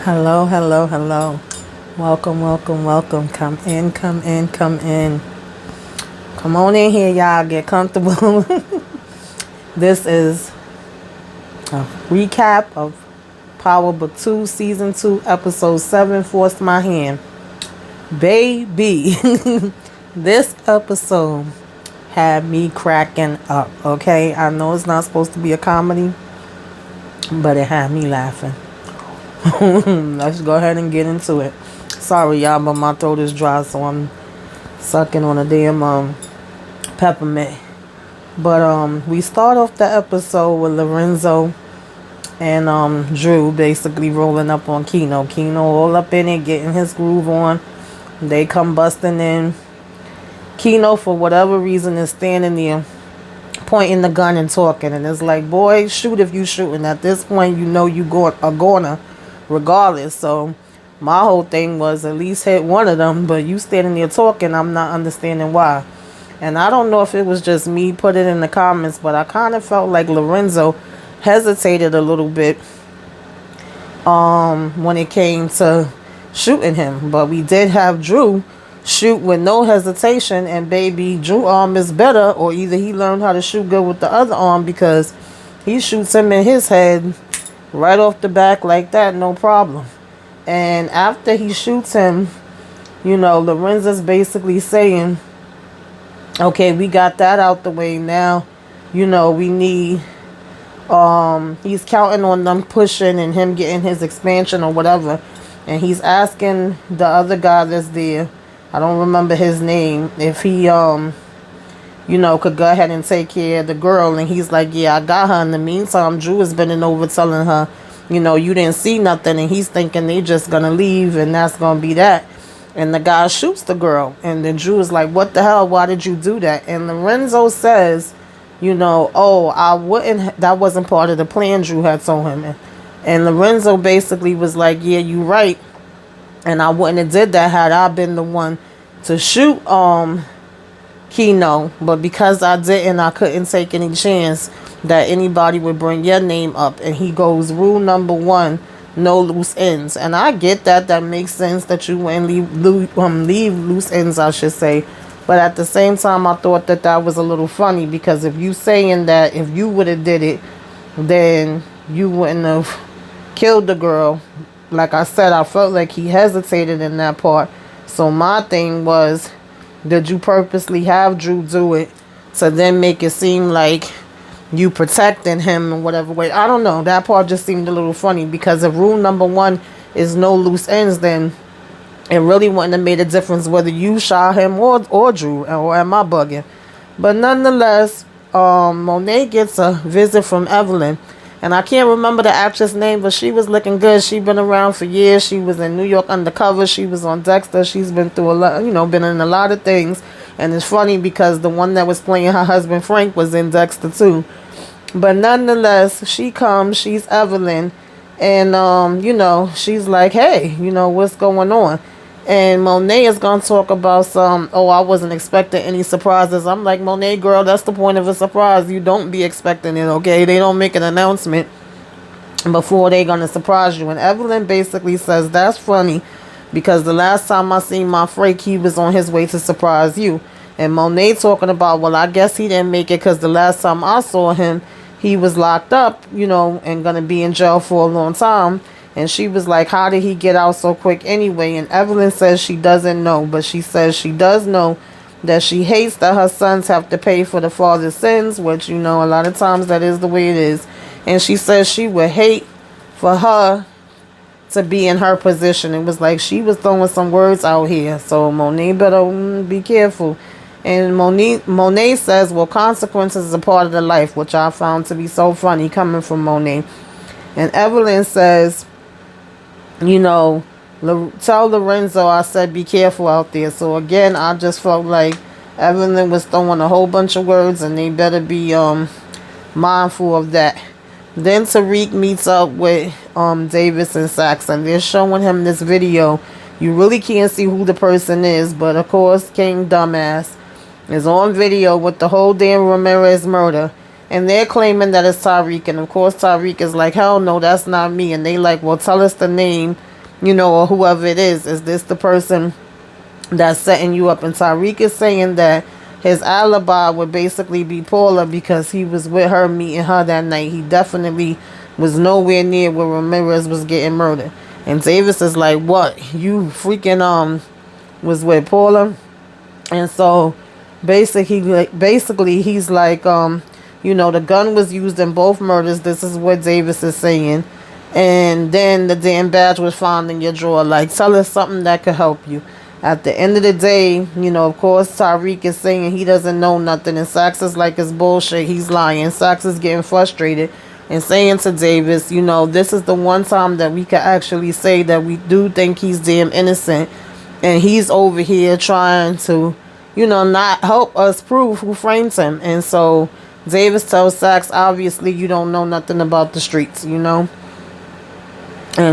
Hello, hello, hello. Welcome, welcome, welcome. Come in, come in, come in. Come on in here, y'all. Get comfortable. This is a recap of Power Book 2, Season 2, Episode 7, Forced My Hand. Baby, this episode had me cracking up, okay? I know it's not supposed to be a comedy, but it had me laughing. Let's go ahead and get into it. Sorry, y'all, but my throat is dry, so I'm sucking on a damn peppermint. But we start off the episode with Lorenzo and Drew basically rolling up on Kino. Kino all up in it, getting his groove on. They come busting in. Kino, for whatever reason, is standing there pointing the gun and talking, and it's like, boy, shoot if you shooting. At this point, you know you are gonna regardless. So my whole thing was at least hit one of them, but you standing there talking, I'm not understanding why. And I don't know if it was just me, put it in the comments, but I kind of felt like Lorenzo hesitated a little bit when it came to shooting him. But we did have Drew shoot with no hesitation, and baby, Drew arm is better, or either he learned how to shoot good with the other arm, because he shoots him in his head right off the back like that, no problem. And after he shoots him, Lorenzo's basically saying, okay, we got that out the way now. We need, he's counting on them pushing and him getting his expansion or whatever. And he's asking the other guy that's there, I don't remember his name, if he, could go ahead and take care of the girl. And he's like, yeah, I got her. In the meantime, Drew has been over telling her, you didn't see nothing. And he's thinking they just going to leave and that's going to be that. And the guy shoots the girl. And then Drew is like, what the hell? Why did you do that? And Lorenzo says, I wouldn't, that wasn't part of the plan Drew had told him. And Lorenzo basically was like, yeah, you right. And I wouldn't have did that had I been the one to shoot Kino. But because I didn't, I couldn't take any chance that anybody would bring your name up. And he goes, rule number 1, no loose ends. And I get that. That makes sense that you wouldn't leave loose ends, I should say. But at the same time, I thought that was a little funny, because if you saying that if you would have did it, then you wouldn't have killed the girl. Like I said, I felt like he hesitated in that part. So my thing was, did you purposely have Drew do it to then make it seem like you protecting him in whatever way? I don't know. That part just seemed a little funny, because if rule number 1 is no loose ends, then it really wouldn't have made a difference whether you shot him or Drew, or am I bugging? But nonetheless, Monet gets a visit from Evelyn. And I can't remember the actress name, but she was looking good. She's been around for years. She was in New York Undercover. She was on Dexter. She's been through a lot, been in a lot of things. And it's funny because the one that was playing her husband, Frank, was in Dexter too. But nonetheless, she comes. She's Evelyn. And, she's like, hey, what's going on? And Monet is going to talk about I wasn't expecting any surprises. I'm like, Monet, girl, that's the point of a surprise. You don't be expecting it, okay? They don't make an announcement before they're going to surprise you. And Evelyn basically says, that's funny, because the last time I seen my Frank, he was on his way to surprise you. And Monet talking about, well, I guess he didn't make it because the last time I saw him, he was locked up, and going to be in jail for a long time. And she was like, how did he get out so quick anyway? And Evelyn says she doesn't know, but she says she does know that she hates that her sons have to pay for the father's sins, which, a lot of times that is the way it is. And she says she would hate for her to be in her position. It was like she was throwing some words out here. So Monet better be careful. And Monet says, well, consequences is a part of the life, which I found to be so funny coming from Monet. And Evelyn says, tell Lorenzo I said be careful out there. So again, I just felt like Evelyn was throwing a whole bunch of words, and they better be mindful of that. Then Tariq meets up with Davis and Saxon. They're showing him this video. You really can't see who the person is, but of course King Dumbass is on video with the whole damn Ramirez murder. And they're claiming that it's Tariq. And of course Tariq is like, hell no, that's not me. And they like, well, tell us the name or whoever it is this the person that's setting you up? And Tariq is saying that his alibi would basically be Paula because he was with her, meeting her that night. He definitely was nowhere near where Ramirez was getting murdered. And Davis is like, what? You freaking was with Paula? And so basically he's like, the gun was used in both murders. This is what Davis is saying. And then the damn badge was found in your drawer. Like, tell us something that could help you. At the end of the day, of course, Tariq is saying he doesn't know nothing. And Saxe is like, it's bullshit. He's lying. Saxe is getting frustrated and saying to Davis, this is the one time that we can actually say that we do think he's damn innocent. And he's over here trying to, not help us prove who framed him. And so Davis tells Saxe, obviously, you don't know nothing about the streets, And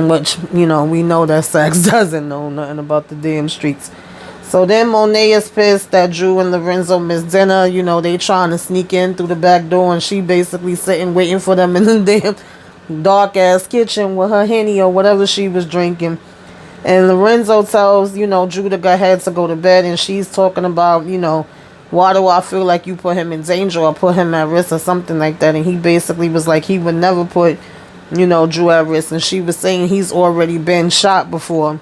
which, we know that Saxe doesn't know nothing about the damn streets. So then Monet is pissed that Drew and Lorenzo missed dinner. They trying to sneak in through the back door, and she basically sitting waiting for them in the damn dark-ass kitchen with her Henny or whatever she was drinking. And Lorenzo tells, Drew to go ahead to go to bed, and she's talking about, why do I feel like you put him in danger or put him at risk or something like that. And he basically was like, he would never put Drew at risk. And she was saying he's already been shot before.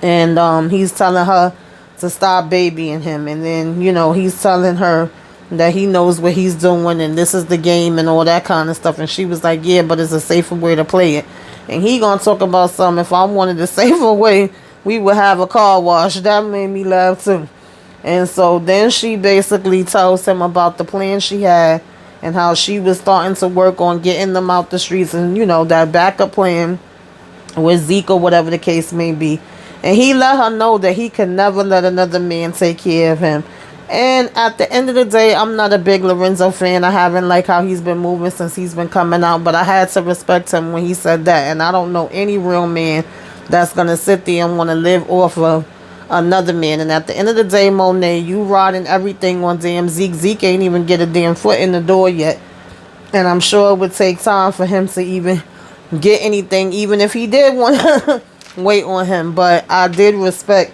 And he's telling her to stop babying him. And then, he's telling her that he knows what he's doing and this is the game and all that kind of stuff. And she was like, yeah, but it's a safer way to play it. And he gonna talk about something. If I wanted a safer way, we would have a car wash. That made me laugh too. And so then she basically tells him about the plan she had and how she was starting to work on getting them out the streets and, that backup plan with Zeke or whatever the case may be. And he let her know that he could never let another man take care of him. And at the end of the day, I'm not a big Lorenzo fan. I haven't liked how he's been moving since he's been coming out. But I had to respect him when he said that. And I don't know any real man that's going to sit there and want to live off of another man. And at the end of the day, Monet, you riding everything on damn Zeke. Zeke ain't even get a damn foot in the door yet. And I'm sure it would take time for him to even get anything, even if he did want to wait on him. But I did respect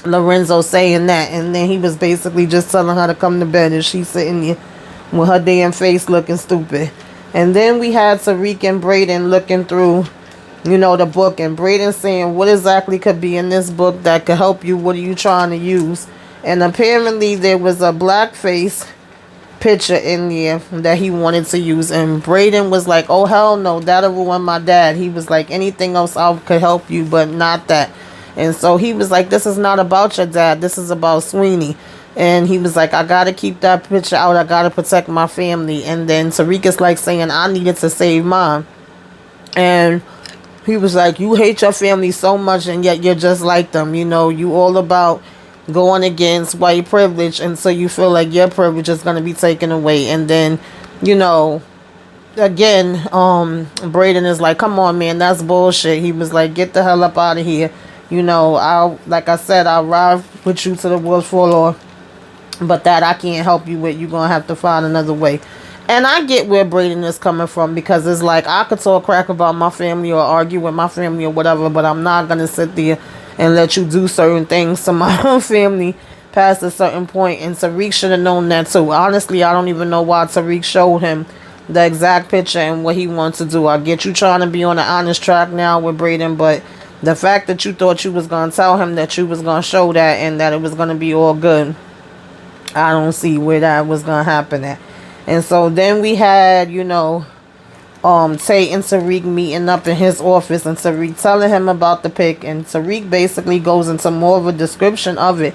Lorenzo saying that. And then he was basically just telling her to come to bed, and she's sitting there with her damn face looking stupid. And then we had Tariq and Brayden looking through the book, and Brayden saying what exactly could be in this book that could help you. What are you trying to use? And apparently there was a blackface picture in there that he wanted to use, and Brayden was like, oh hell no, that'll ruin my dad. He was like, anything else I could help you, but not that. And so he was like, this is not about your dad, this is about Sweeney. And he was like, I gotta keep that picture out, I gotta protect my family. And then Tariq is like saying, I needed to save mine. And he was like, you hate your family so much, and yet you're just like them. You all about going against white privilege, and so you feel like your privilege is going to be taken away. And then, again, Brayden is like, come on, man, that's bullshit. He was like, get the hell up out of here. Like I said, I'll ride with you to the wheels fall off, but that I can't help you with. You're going to have to find another way. And I get where Brayden is coming from, because it's like, I could talk crap about my family or argue with my family or whatever, but I'm not going to sit there and let you do certain things to my own family past a certain point. And Tariq should have known that too. Honestly, I don't even know why Tariq showed him the exact picture and what he wants to do. I get you trying to be on an honest track now with Brayden, but the fact that you thought you was going to tell him that you was going to show that and that it was going to be all good, I don't see where that was going to happen at. And so then we had, Tay and Tariq meeting up in his office, and Tariq telling him about the pic. And Tariq basically goes into more of a description of it,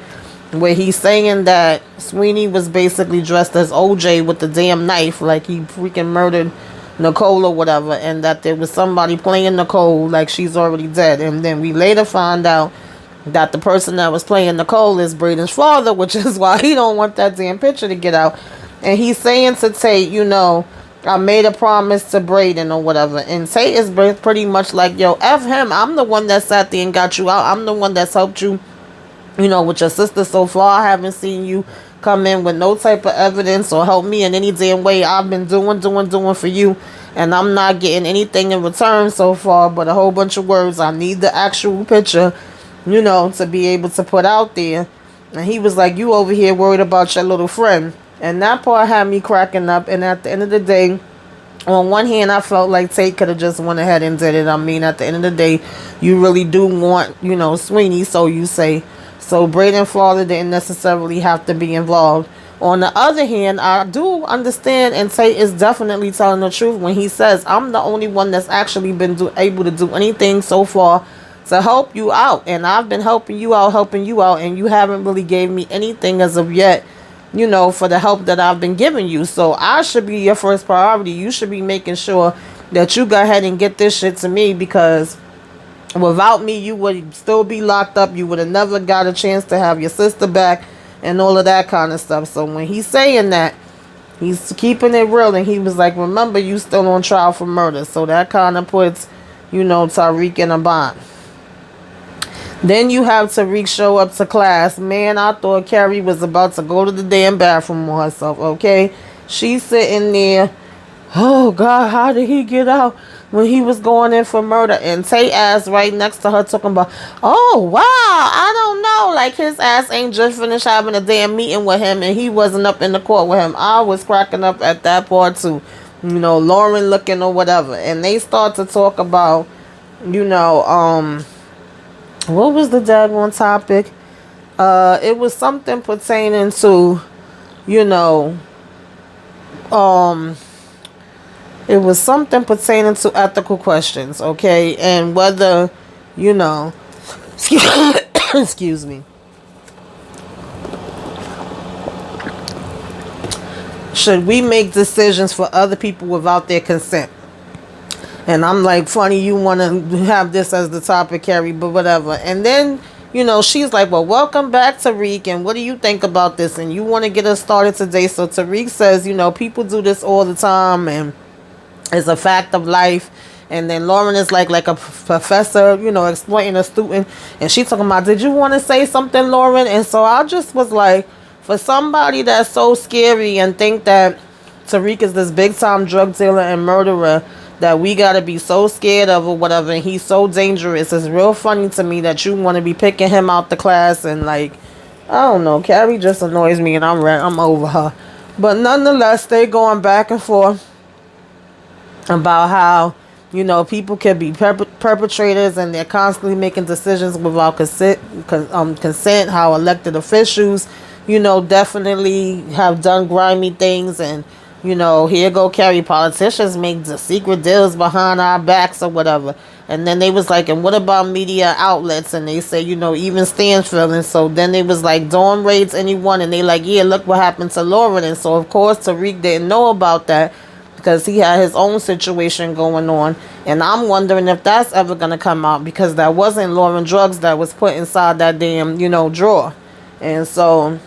where he's saying that Sweeney was basically dressed as OJ with the damn knife, like he freaking murdered Nicole or whatever, and that there was somebody playing Nicole like she's already dead. And then we later find out that the person that was playing Nicole is Brayden's father, which is why he don't want that damn picture to get out. And he's saying to Tate, I made a promise to Brayden or whatever. And Tate is pretty much like, yo, F him. I'm the one that sat there and got you out. I'm the one that's helped you, with your sister so far. I haven't seen you come in with no type of evidence or help me in any damn way. I've been doing for you. and I'm not getting anything in return so far but a whole bunch of words. I need the actual picture, to be able to put out there. And he was like, you over here worried about your little friend. And that part had me cracking up. And at the end of the day, on one hand, I felt like Tate could have just went ahead and did it. I mean, at the end of the day, you really do want, Sweeney, so you say. So Braden's father didn't necessarily have to be involved. On the other hand, I do understand, and Tate is definitely telling the truth when he says, I'm the only one that's actually been able to do anything so far to help you out. And I've been helping you out, and you haven't really gave me anything as of yet, for the help that I've been giving you. So I should be your first priority. You should be making sure that you go ahead and get this shit to me, because without me, you would still be locked up. You would have never got a chance to have your sister back and all of that kind of stuff. So when he's saying that, he's keeping it real. And he was like, remember, you still on trial for murder. So that kind of puts, Tariq in a bind. Then you have Tariq show up to class. Man, I thought Carrie was about to go to the damn bathroom on herself, okay? She's sitting there. Oh, God, how did he get out when he was going in for murder? And Tay ass right next to her talking about, oh, wow, I don't know. Like, his ass ain't just finished having a damn meeting with him, and he wasn't up in the court with him. I was cracking up at that part, too. Lauren looking or whatever. And they start to talk about, what was the daggone topic? It was something pertaining to, it was something pertaining to ethical questions, okay? And whether, excuse me. Should we make decisions for other people without their consent? And I'm like, funny, you want to have this as the topic, Carrie, but whatever. And then, she's like, well, welcome back, Tariq, and what do you think about this? And you want to get us started today. So Tariq says, people do this all the time, and it's a fact of life. And then Lauren is like a professor, exploiting a student. And she's talking about, did you want to say something, Lauren? And so I just was like, for somebody that's so scary and think that Tariq is this big-time drug dealer and murderer that we gotta be so scared of or whatever, and he's so dangerous, it's real funny to me that you want to be picking him out the class. And like, I don't know, Carrie just annoys me, and I'm over her. But nonetheless, they going back and forth about how, people can be perpetrators, and they're constantly making decisions without consent, how elected officials, definitely have done grimy things. And here go Carrie, politicians make the secret deals behind our backs or whatever. And then they was like, and what about media outlets? And they say, even Stanfield. And so then they was like, Dawn raids anyone. And they like, yeah, look what happened to Lauren. And so, of course, Tariq didn't know about that because he had his own situation going on. And I'm wondering if that's ever going to come out, because that wasn't Lauren drugs that was put inside that damn, drawer. And so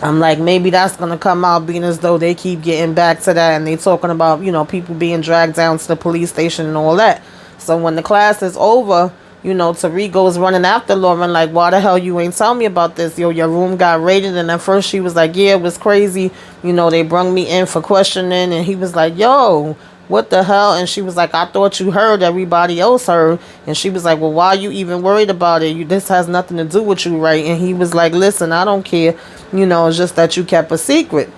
I'm like, maybe that's going to come out, being as though they keep getting back to that, and they talking about, people being dragged down to the police station and all that. So when the class is over, Tariq goes running after Lauren like, why the hell you ain't tell me about this? Yo, your room got raided. And at first she was like, yeah, it was crazy. They brung me in for questioning. And he was like, yo, what the hell? And she was like, I thought you heard, everybody else heard. And she was like, well, why are you even worried about it? This has nothing to do with you, right? And he was like, listen, I don't care. It's just that you kept a secret.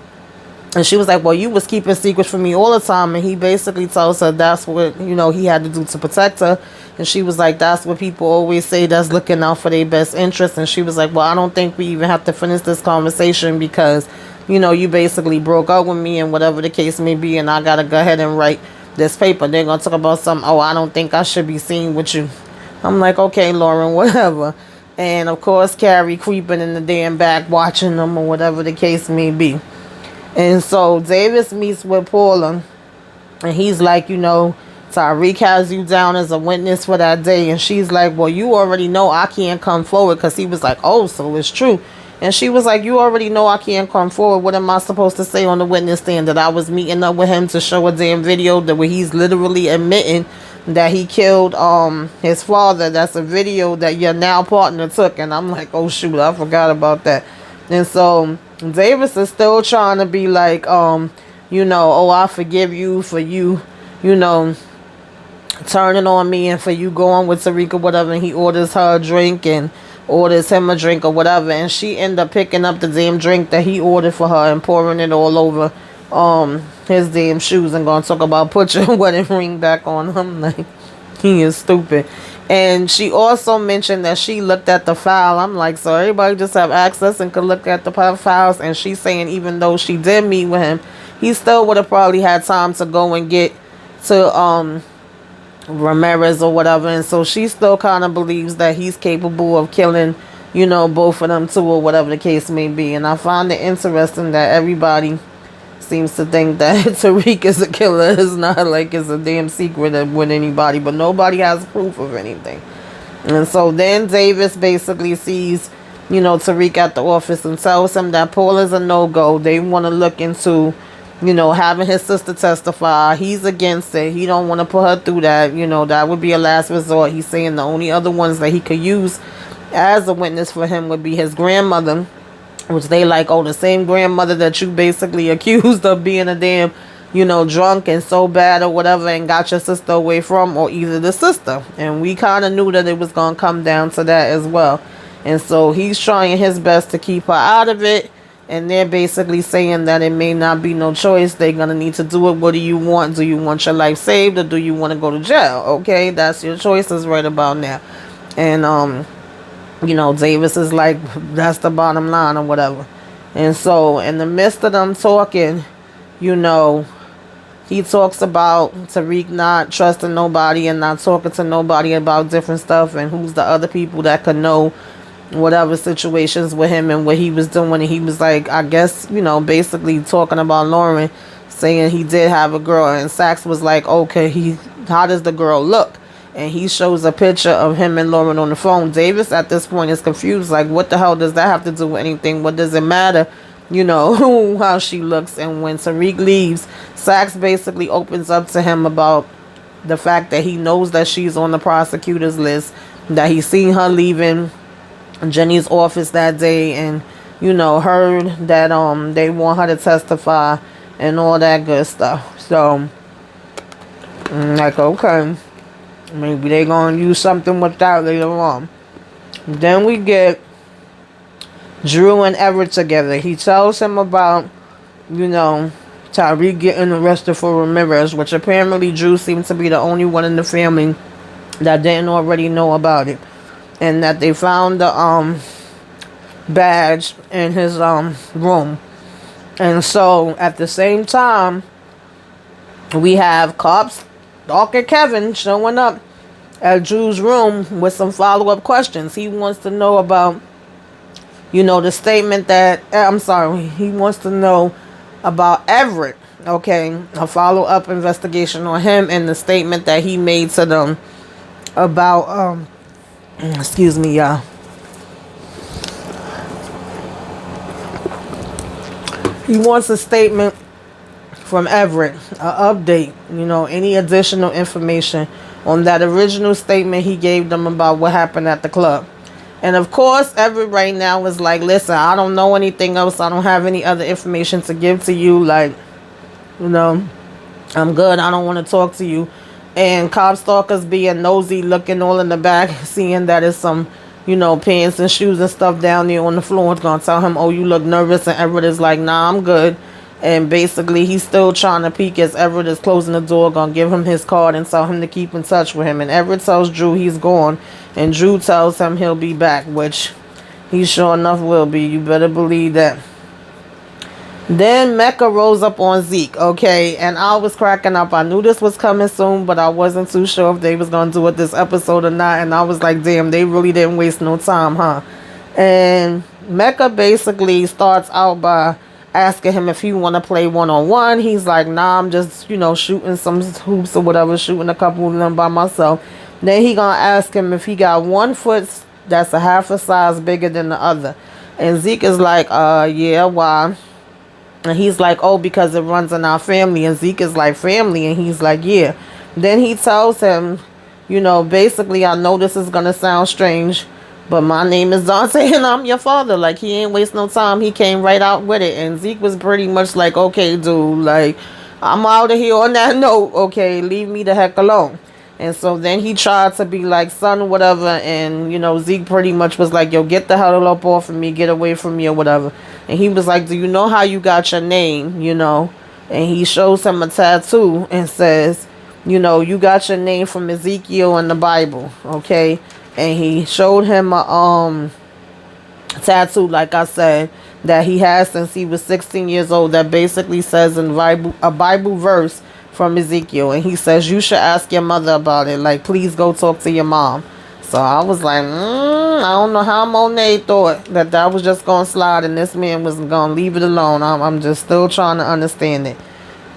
And she was like, well, you was keeping secrets from me all the time. And he basically tells her that's what, he had to do to protect her. And she was like, that's what people always say, that's looking out for their best interest. And she was like, well, I don't think we even have to finish this conversation because, you basically broke up with me and whatever the case may be. And I got to go ahead and write this paper. They're going to talk about something. Oh, I don't think I should be seen with you. I'm like, okay, Lauren, whatever. And, of course, Carrie creeping in the damn back, watching them or whatever the case may be. And so Davis meets with Paula, and he's like, Tariq has you down as a witness for that day. And she's like, well, you already know I can't come forward, because he was like, oh, so it's true. And she was like, you already know I can't come forward. What am I supposed to say on the witness stand? That I was meeting up with him to show a damn video that where he's literally admitting that he killed his father. That's a video that your now partner took. And I'm like, oh shoot, I forgot about that. And so Davis is still trying to be like, oh, I forgive you for you, you know, turning on me and for you going with Tariq or whatever. And he orders her a drink and orders him a drink or whatever. And she end up picking up the damn drink that he ordered for her and pouring it all over his damn shoes and gonna talk about put your wedding ring back on him. Like, he is stupid. And she also mentioned that she looked at the file. I'm like, so everybody just have access and could look at the files? And she's saying even though she did meet with him, he still would have probably had time to go and get to Ramirez or whatever. And so she still kind of believes that he's capable of killing, both of them too, or whatever the case may be. And I find it interesting that everybody seems to think that Tariq is a killer. It's not like it's a damn secret with anybody, but nobody has proof of anything. And so then Davis basically sees, Tariq at the office and tells him that Paul is a no-go. They want to look into, having his sister testify. He's against it. He don't want to put her through that. That would be a last resort. He's saying the only other ones that he could use as a witness for him would be his grandmother, which they like, oh, the same grandmother that you basically accused of being a damn, drunk and so bad or whatever and got your sister away from, or either the sister. And we kind of knew that it was going to come down to that as well. And so he's trying his best to keep her out of it. And they're basically saying that it may not be no choice. They're going to need to do it. What do you want? Do you want your life saved or do you want to go to jail? Okay, that's your choices right about now. And, Davis is like, that's the bottom line or whatever. And so in the midst of them talking, he talks about Tariq not trusting nobody and not talking to nobody about different stuff and who's the other people that could know whatever situations with him and what he was doing. And he was like, I guess, basically talking about Lauren, saying he did have a girl. And Sachs was like, okay, how does the girl look? And he shows a picture of him and Lauren on the phone. Davis at this point is confused. Like, what the hell does that have to do with anything? What does it matter, how she looks? And when Tariq leaves, Sachs basically opens up to him about the fact that he knows that she's on the prosecutor's list, that he's seen her leaving Jenny's office that day, and, heard that they want her to testify and all that good stuff. So, like, okay. Maybe they're going to use something with that later on. Then we get Drew and Everett together. He tells him about, Tyreek getting arrested for Ramirez, which apparently Drew seemed to be the only one in the family that didn't already know about it. And that they found the badge in his room. And so at the same time, we have cops Dr. Kevin showing up at Drew's room with some follow-up questions. He wants to know about, the statement that, he wants to know about Everett, okay? A follow-up investigation on him and the statement that he made to them about, excuse me, y'all. He wants a statement from Everett, an update, any additional information on that original statement he gave them about what happened at the club. And of course, Everett right now is like, listen, I don't know anything else. I don't have any other information to give to you. Like, I'm good. I don't want to talk to you. And Cop Stalker's being nosy, looking all in the back, seeing that it's some, pants and shoes and stuff down there on the floor. It's going to tell him, oh, you look nervous. And Everett is like, nah, I'm good. And basically, he's still trying to peek as Everett is closing the door, gonna give him his card and tell him to keep in touch with him. And Everett tells Drew he's gone, and Drew tells him he'll be back, which he sure enough will be. You better believe that. Then Mecca rolls up on Zeke, okay? And I was cracking up. I knew this was coming soon, but I wasn't too sure if they was gonna do it this episode or not. And I was like, damn, they really didn't waste no time, huh? And Mecca basically starts out by asking him if he want to play one-on-one. He's like, nah, I'm just, shooting some hoops or whatever, shooting a couple of them by myself. Then he gonna ask him if he got one foot that's a half a size bigger than the other. And Zeke is like, yeah, why? And he's like, oh, because it runs in our family. And Zeke is like, family? And he's like, yeah. Then he tells him, basically, I know this is gonna sound strange, But my name is Dante and I'm your father. Like, he ain't waste no time. He came right out with it. And Zeke was pretty much like, okay, dude, like, I'm out of here on that note. Okay, leave me the heck alone. And so then he tried to be like, son, whatever. And, Zeke pretty much was like, yo, get the hell up off of me. Get away from me or whatever. And he was like, do you know how you got your name, And he shows him a tattoo and says, you got your name from Ezekiel in the Bible, okay? And he showed him a tattoo, like I said, that he has since he was 16 years old, that basically says in a Bible verse from Ezekiel. And he says, you should ask your mother about it. Like, please go talk to your mom. So I was like, I don't know how Monet thought that was just going to slide and this man was going to leave it alone. I'm just still trying to understand it.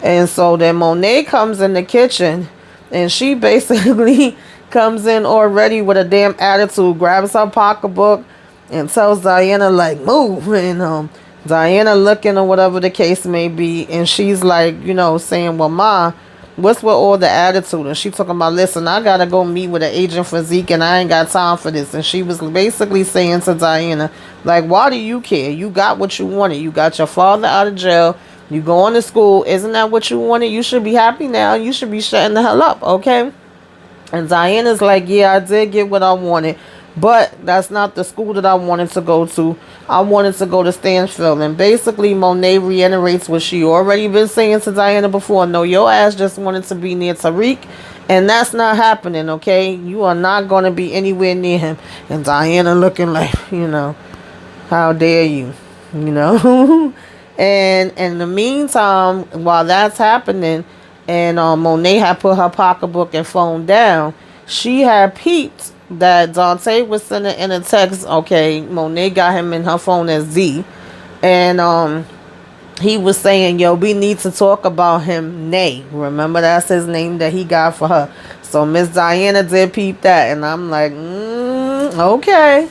And so then Monet comes in the kitchen and she basically comes in already with a damn attitude, grabs her pocketbook and tells Diana, like, move. And Diana looking or whatever the case may be. And she's like, saying, well, Ma, what's with all the attitude? And she talking about, listen, I got to go meet with an agent for Zeke and I ain't got time for this. And she was basically saying to Diana, like, why do you care? You got what you wanted. You got your father out of jail. You going to school. Isn't that what you wanted? You should be happy now. You should be shutting the hell up, okay? And Diana's like, yeah, I did get what I wanted. But that's not the school that I wanted to go to. I wanted to go to Stanfield. And basically, Monet reiterates what she already been saying to Diana before. No, your ass just wanted to be near Tariq. And that's not happening, okay? You are not going to be anywhere near him. And Diana looking like, how dare you, And in the meantime, while that's happening, and Monet had put her pocketbook and phone down, she had peeped that Dante was sending in a text. Okay, Monet got him in her phone as Z. And he was saying, yo, we need to talk about him, Nay. Remember, that's his name that he got for her. So Miss Diana did peep that. And I'm like, okay.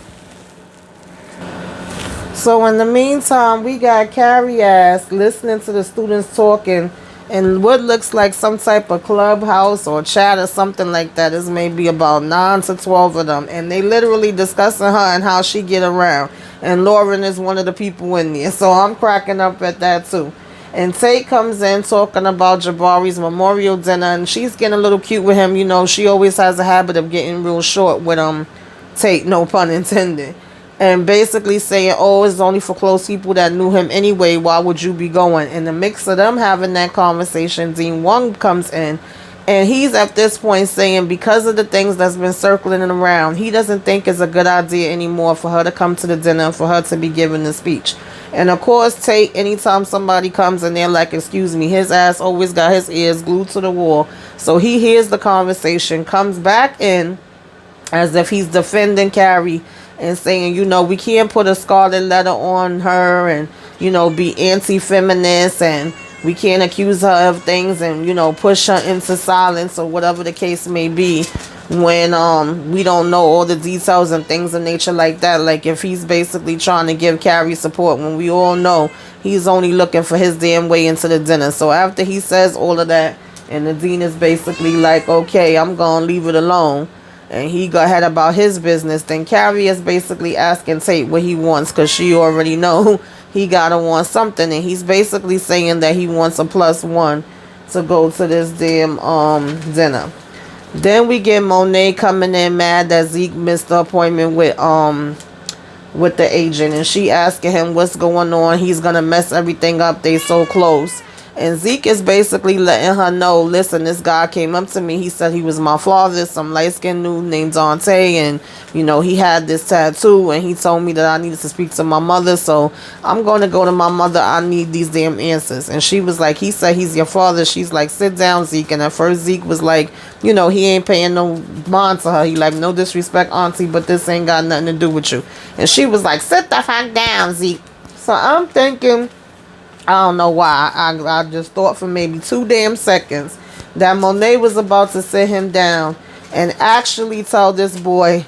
So in the meantime, we got Carrie ass listening to the students talking in what looks like some type of clubhouse or chat or something like that. It's maybe about 9 to 12 of them. And they literally discussing her and how she get around. And Lauren is one of the people in there. So I'm cracking up at that too. And Tate comes in talking about Jabari's memorial dinner. And she's getting a little cute with him. She always has a habit of getting real short with Tate, no pun intended. And basically saying, oh, it's only for close people that knew him anyway. Why would you be going? In the mix of them having that conversation, Dean Wong comes in. And he's at this point saying, because of the things that's been circling around, he doesn't think it's a good idea anymore for her to come to the dinner and for her to be giving the speech. And of course, Tate, anytime somebody comes in there like, excuse me, his ass always got his ears glued to the wall. So he hears the conversation, comes back in as if he's defending Carrie and saying, we can't put a scarlet letter on her and, be anti-feminist and we can't accuse her of things and, push her into silence or whatever the case may be when we don't know all the details and things of nature like that. Like if he's basically trying to give Carrie support when we all know he's only looking for his damn way into the dinner. So after he says all of that and the dean is basically like, okay, I'm going to leave it alone. And he go ahead about his business. Then Carrie is basically asking Tate what he wants because she already know he gotta want something. And he's basically saying that he wants a +1 to go to this damn dinner. Then we get Monet coming in mad that Zeke missed the appointment with the agent, and she asking him what's going on. He's gonna mess everything up. They so close. And Zeke is basically letting her know, listen, this guy came up to me. He said he was my father, some light-skinned dude named Dante. And, he had this tattoo. And he told me that I needed to speak to my mother. So I'm going to go to my mother. I need these damn answers. And she was like, he said he's your father. She's like, sit down, Zeke. And at first Zeke was like, he ain't paying no mind to her. He like, no disrespect, auntie, but this ain't got nothing to do with you. And she was like, sit the fuck down, Zeke. So I'm thinking, I don't know why. I just thought for maybe 2 damn seconds that Monet was about to sit him down and actually tell this boy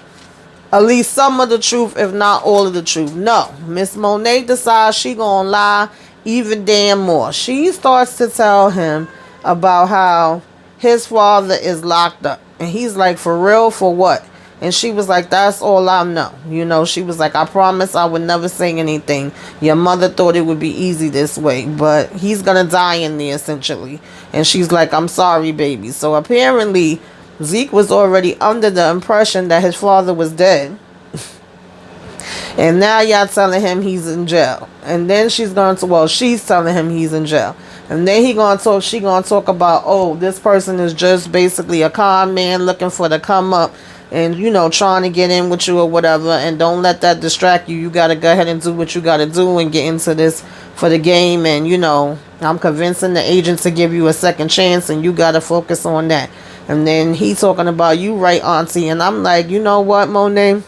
at least some of the truth, if not all of the truth. No. Miss Monet decides she gonna lie even damn more. She starts to tell him about how his father is locked up. And he's like, for real, for what? And she was like, that's all I know. You know, she was like, I promise I would never say anything. Your mother thought it would be easy this way, but he's going to die in there essentially. And she's like, I'm sorry, baby. So apparently Zeke was already under the impression that his father was dead. And now y'all telling him he's in jail. And then she's telling him he's in jail. And then she gonna talk about, oh, this person is just basically a con man looking for the come up and, you know, trying to get in with you or whatever. And don't let that distract you. You gotta go ahead and do what you gotta do and get into this for the game. And, you know, I'm convincing the agent to give you a second chance and you gotta focus on that. And then he talking about, you right, auntie. And I'm like, you know what, Monet?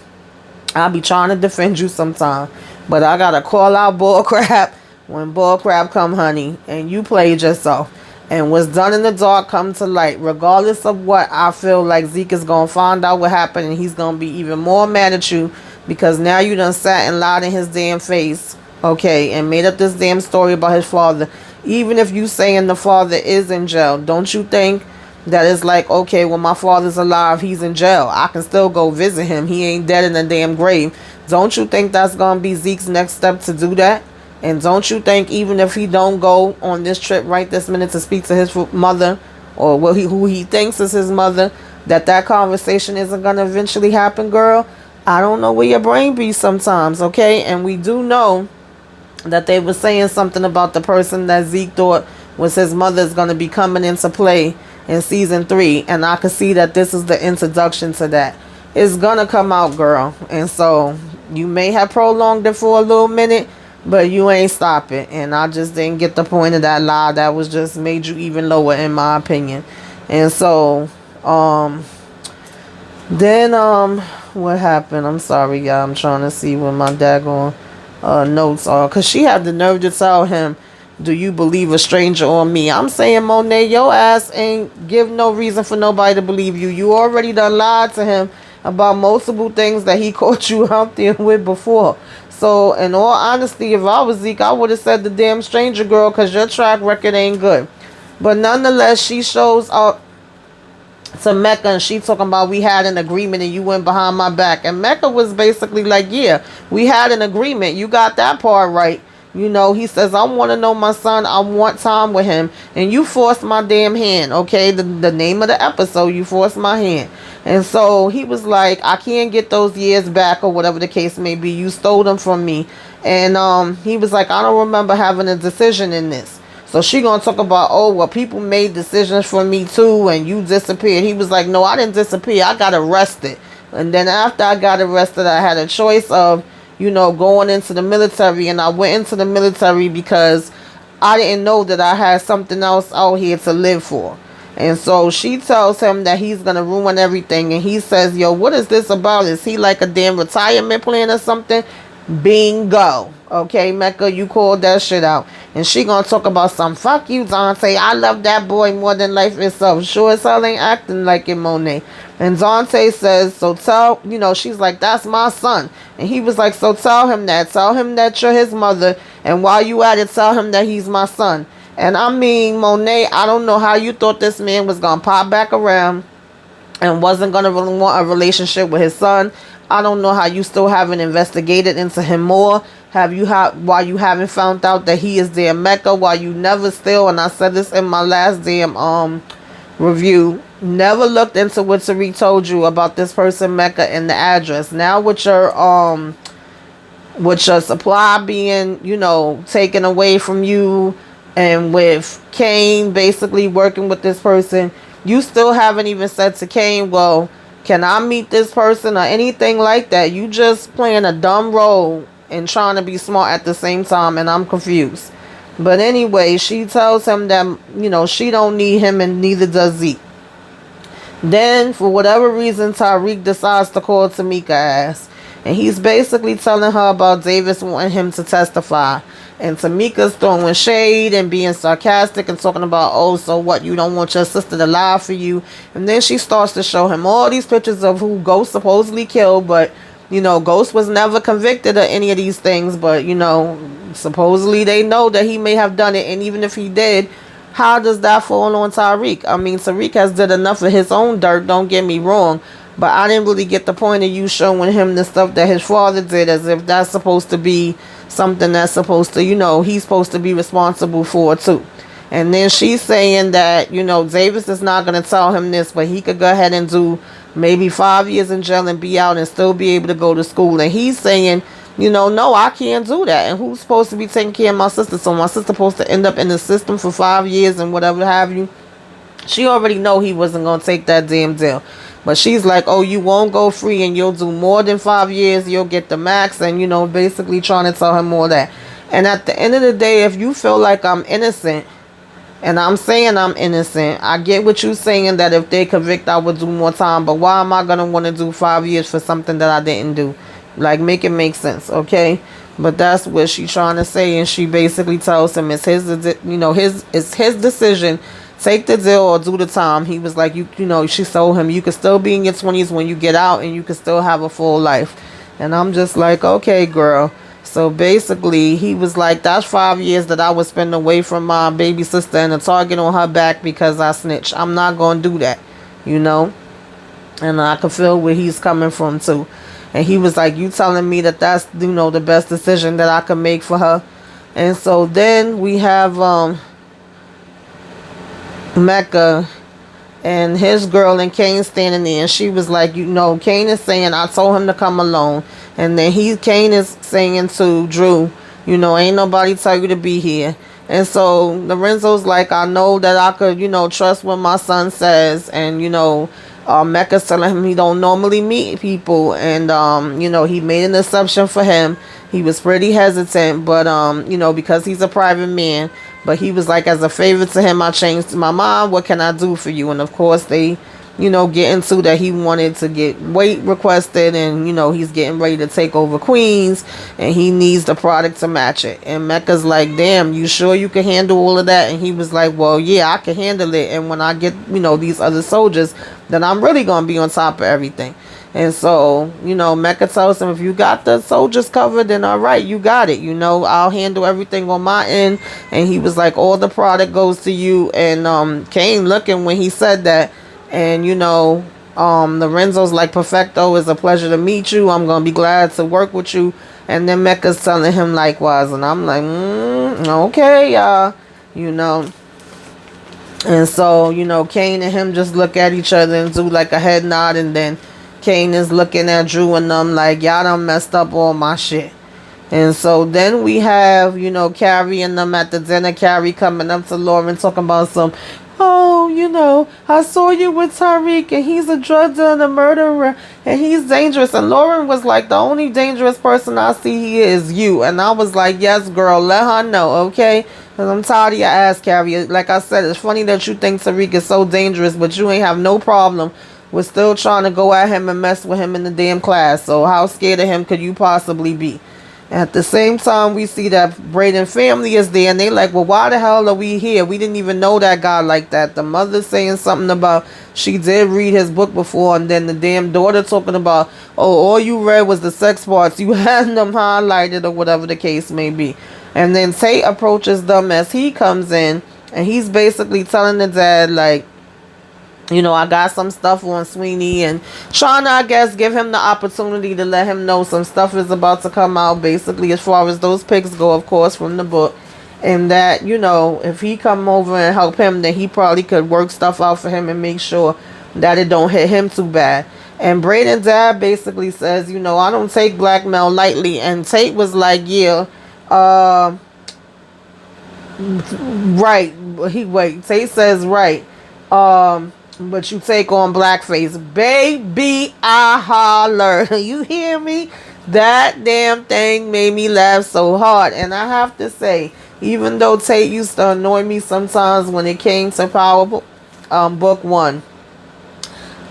I'll be trying to defend you sometime, but I gotta call out bull crap when bull crap come, honey. And you played yourself. And what's done in the dark come to light. Regardless of what, I feel like Zeke is gonna find out what happened, and he's gonna be even more mad at you because now you done sat and lied in his damn face, okay, and made up this damn story about his father. Even if you saying the father is in jail, don't you think that it's like, okay, when my father's alive, he's in jail, I can still go visit him. He ain't dead in the damn grave. Don't you think that's going to be Zeke's next step to do that? And don't you think even if he don't go on this trip right this minute to speak to his mother, or who he thinks is his mother, that conversation isn't going to eventually happen, girl? I don't know where your brain be sometimes, okay? And we do know that they were saying something about the person that Zeke thought was his mother is going to be coming into play in season 3, and I can see that this is the introduction to that. It's gonna come out, girl, and so you may have prolonged it for a little minute, but you ain't stop it. And I just didn't get the point of that lie. That was just made you even lower, in my opinion. And so then what happened? I'm sorry, y'all. I'm trying to see what my daggone notes are, because she had the nerve to tell him, do you believe a stranger or me? I'm saying, Monet, your ass ain't give no reason for nobody to believe you. You already done lied to him about multiple things that he caught you out there with before. So, in all honesty, if I was Zeke, I would have said the damn stranger, girl, because your track record ain't good. But nonetheless, she shows up to Mecca and she talking about, we had an agreement and you went behind my back. And Mecca was basically like, yeah, we had an agreement. You got that part right. You know, he says, I want to know my son. I want time with him. And you forced my damn hand, okay? The name of the episode, you forced my hand. And so he was like, I can't get those years back or whatever the case may be. You stole them from me. And he was like, I don't remember having a decision in this. So she gonna talk about, oh, well, people made decisions for me too and you disappeared. He was like, no, I didn't disappear. I got arrested. And then after I got arrested, I had a choice of, you know, going into the military, and I went into the military because I didn't know that I had something else out here to live for. And so she tells him that he's going to ruin everything, and he says, yo, what is this about? Is he like a damn retirement plan or something? Bingo. Okay, Mecca, you called that shit out. And she gonna talk about some, fuck you, Dante. I love that boy more than life itself. Sure as hell ain't acting like it, Monet. And Dante says, so tell, you know, she's like, that's my son. And he was like, so tell him that. Tell him that you're his mother. And while you at it, tell him that he's my son. And I mean, Monet, I don't know how you thought this man was gonna pop back around and wasn't gonna really want a relationship with his son. I don't know how you still haven't investigated into him more. Why you haven't found out that he is their Mecca, why you never still, and I said this in my last damn review, never looked into what Tariq told you about this person Mecca and the address. Now with your supply being, you know, taken away from you, and with Kane basically working with this person, you still haven't even said to Kane, well, can I meet this person or anything like that? You just playing a dumb role and trying to be smart at the same time, and I'm confused. But anyway, she tells him that, you know, she don't need him and neither does Zeke. Then, for whatever reason, Tariq decides to call Tamika ass. And he's basically telling her about Davis wanting him to testify. And Tamika's throwing shade and being sarcastic and talking about, oh, so what, you don't want your sister to lie for you? And then she starts to show him all these pictures of who Ghost supposedly killed, but, you know, Ghost was never convicted of any of these things, but, you know, supposedly they know that he may have done it, and even if he did, how does that fall on Tariq? I mean, Tariq has did enough of his own dirt, don't get me wrong, But I didn't really get the point of you showing him the stuff that his father did, as if that's supposed to be something that's supposed to, he's supposed to be responsible for too. And then she's saying that, Davis is not going to tell him this, but he could go ahead and do maybe 5 years in jail and be out and still be able to go to school. And he's saying, no, I can't do that. And who's supposed to be taking care of my sister? So my sister's supposed to end up in the system for 5 years and whatever have you. She already know he wasn't going to take that damn deal. But she's like, oh, you won't go free and you'll do more than 5 years. You'll get the max. And, basically trying to tell him all that. And at the end of the day, if you feel like I'm innocent, and I'm saying I'm innocent, I get what you're saying, that if they convict, I would do more time. But why am I going to want to do 5 years for something that I didn't do? Like, make it make sense, okay? But that's what she's trying to say. And she basically tells him it's his decision. Take the deal or do the time. He was like, she told him, you could still be in your 20s when you get out and you could still have a full life. And I'm just like, okay, girl. So basically, he was like, that's 5 years that I would spend away from my baby sister and a target on her back because I snitched. I'm not going to do that, And I could feel where he's coming from, too. And he was like, you telling me that that's, the best decision that I could make for her. And so then we have Mecca and his girl and Kane standing there. And she was like, Kane is saying, I told him to come alone. And then Kane is saying to Drew, ain't nobody tell you to be here. And so Lorenzo's like, I know that I could, trust what my son says. And, Mecca's telling him he don't normally meet people. And, he made an exception for him. He was pretty hesitant, but, because he's a private man. But he was like, as a favor to him, I changed my mind. What can I do for you? And, of course, they get into that he wanted to get weight requested and, he's getting ready to take over Queens and he needs the product to match it. And Mecca's like, damn, you sure you can handle all of that? And he was like, well, yeah, I can handle it. And when I get, these other soldiers, then I'm really going to be on top of everything. And so, Mecca tells him, if you got the soldiers covered, then all right, you got it. I'll handle everything on my end. And he was like, all the product goes to you. And Kane looking when he said that. And, Lorenzo's like, perfecto, it's a pleasure to meet you. I'm going to be glad to work with you. And then Mecca's telling him likewise. And I'm like, okay, And so, Kane and him just look at each other and do like a head nod. And then Kane is looking at Drew and them like, y'all done messed up all my shit. And so then we have, Carrie and them at the dinner. Carrie coming up to Lauren talking about some, oh, I saw you with Tariq and he's a drug dealer and a murderer and he's dangerous. And Lauren was like, the only dangerous person I see here is you. And I was like, yes, girl, let her know, okay? Because I'm tired of your ass, Carrie. Like I said, it's funny that you think Tariq is so dangerous, but you ain't have no problem with still trying to go at him and mess with him in the damn class. So how scared of him could you possibly be? At the same time, we see that Braden family is there, and they like, well, why the hell are we here? We didn't even know that guy like that. The mother saying something about she did read his book before, and then the damn daughter talking about, oh, all you read was the sex parts. You had them highlighted or whatever the case may be. And then Tate approaches them as he comes in, and he's basically telling the dad, like, I got some stuff on Sweeney and trying to, I guess, give him the opportunity to let him know some stuff is about to come out, basically, as far as those pics go, of course, from the book. And that, if he come over and help him, then he probably could work stuff out for him and make sure that it don't hit him too bad. And Braden's dad basically says, I don't take blackmail lightly. And Tate was like, yeah, right. Tate says, right. But you take on blackface. Baby, I holler. You hear me? That damn thing made me laugh so hard. And I have to say, even though Tate used to annoy me sometimes when it came to Book 1,